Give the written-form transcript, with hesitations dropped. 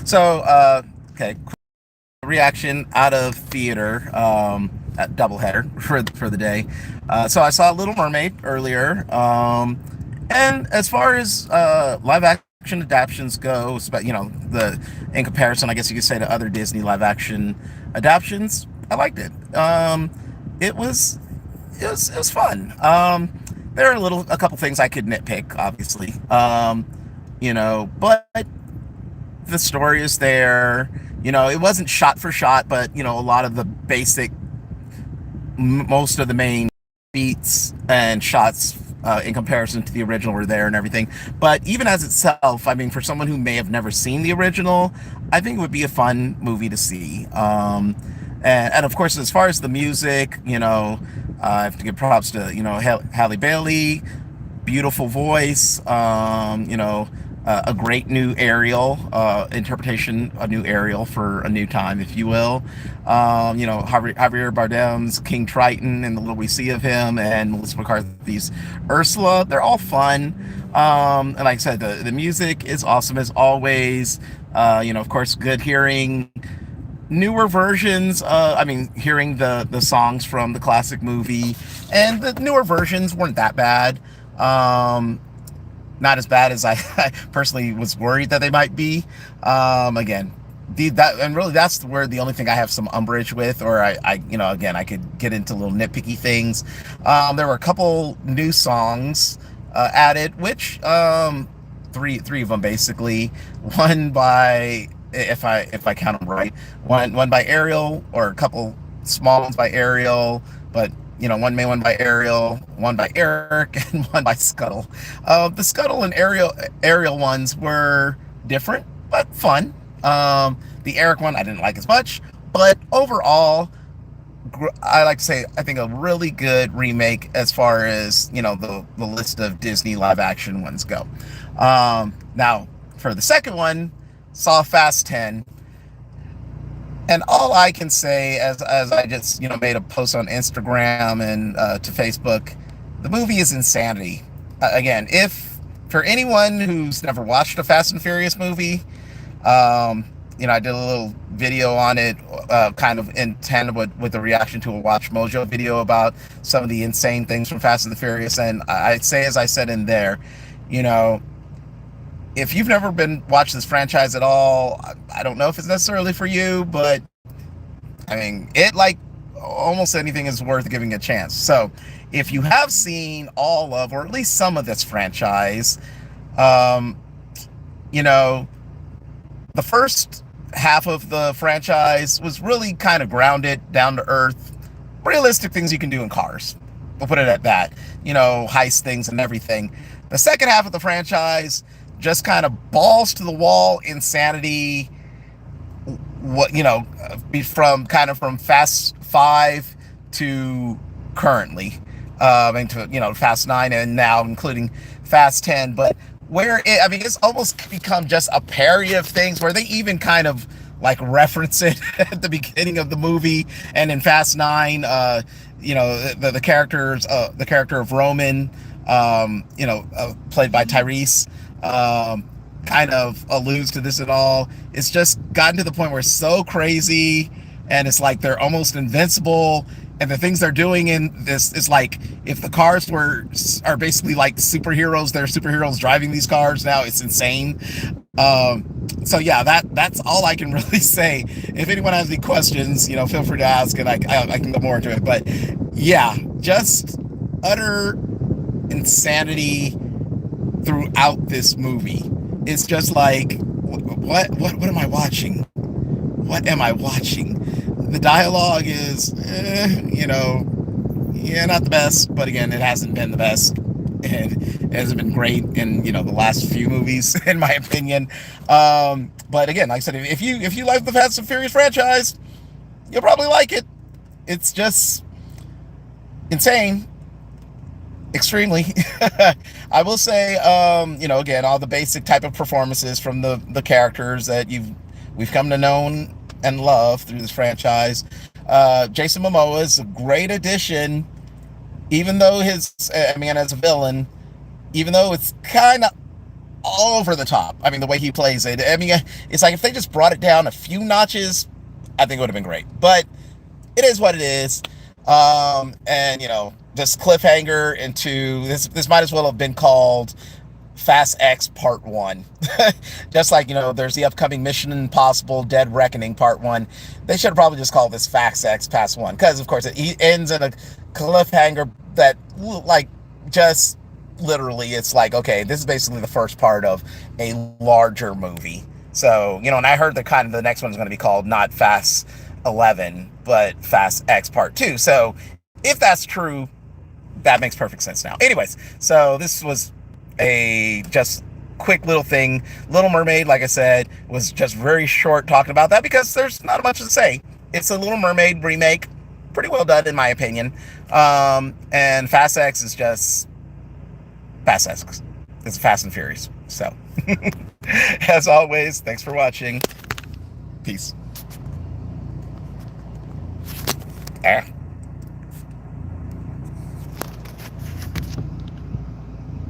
So, okay, reaction out of theater, at doubleheader for the day. So I saw Little Mermaid earlier, and as far as live action adaptations go, the in comparison, I guess you could say, to other Disney live action adaptations, I liked it. It was it was fun. There are a couple things I could nitpick, obviously. But the story is there. It wasn't shot for shot, but a lot of the basic, most of the main beats and shots in comparison to the original were there and everything. But even as itself, I mean, for someone who may have never seen the original, I think it would be a fun movie to see. And of course, as far as the music, I have to give props to Halle Bailey, beautiful voice. A great new Ariel interpretation, a new Ariel for a new time, if you will. Javier Bardem's King Triton and the little we see of him, and Melissa McCarthy's Ursula. They're all fun. And like I said, the music is awesome as always. Of course, good hearing newer versions. Hearing the songs from the classic movie, and the newer versions weren't that bad. Not as bad as I personally was worried that they might be. Again, that's where the only thing I have some umbrage with, or again, I could get into little nitpicky things. There were a couple new songs added, which three of them basically. One by, if I count them right, one by Ariel, or a couple small ones by Ariel, but one main one by Ariel, one by Eric, and one by Scuttle. The Scuttle and Ariel ones were different, but fun. The Eric one I didn't like as much, but overall, I like to say I think a really good remake as far as the list of Disney live action ones go. Now for the second one, saw Fast 10. And all I can say, as I just made a post on Instagram and to Facebook, the movie is insanity. Again, if for anyone who's never watched a Fast and Furious movie, I did a little video on it, kind of in tandem with the reaction to a Watch Mojo video about some of the insane things from Fast and the Furious. And I say, as I said in there, if you've never been watched this franchise at all, I don't know if it's necessarily for you, but I mean, it, like almost anything, is worth giving a chance. So if you have seen all of, or at least some of this franchise, the first half of the franchise was really kind of grounded, down to earth, realistic things you can do in cars. We'll put it at that. Heist things and everything. The second half of the franchise, just kind of balls to the wall insanity. From Fast 5 to currently, into Fast 9, and now including Fast 10. But it's almost become just a parody of things, where they even kind of like reference it at the beginning of the movie. And in Fast 9, the character of Roman, played by Tyrese, kind of alludes to this at all. It's just gotten to the point where it's so crazy, and it's like they're almost invincible, and the things they're doing in this is like, if the cars are basically like superheroes, they're superheroes driving these cars now. It's insane. So yeah, that's all I can really say. If anyone has any questions, feel free to ask, and I can go more into it. But yeah, just utter insanity throughout this movie. It's just like, what am I watching? What am I watching? The dialogue is, not the best, but again, it hasn't been the best, and it hasn't been great in, the last few movies, in my opinion. But again, like I said, if you like the Fast and Furious franchise, you'll probably like it. It's just insane. Extremely. I will say, again, all the basic type of performances from the characters that we've come to know and love through this franchise. Jason Momoa is a great addition, even though as a villain, even though it's kind of over the top. I mean, the way he plays it. I mean, it's like if they just brought it down a few notches, I think it would have been great. But it is what it is. And this cliffhanger into this might as well have been called Fast X Part 1. Just like, there's the upcoming Mission Impossible Dead Reckoning Part 1. They should have probably just called this Fast X Part 1. Because, of course, it ends in a cliffhanger that, like, just literally, it's like, okay, this is basically the first part of a larger movie. So, and I heard the next one's going to be called not Fast 11, but Fast X Part 2. So, if that's true, that makes perfect sense now. Anyways, so this was a just quick little thing. Little Mermaid, like I said, was just very short talking about that because there's not much to say. It's a Little Mermaid remake, pretty well done in my opinion. And Fast X is just Fast X. It's Fast and Furious. So, as always, thanks for watching. Peace.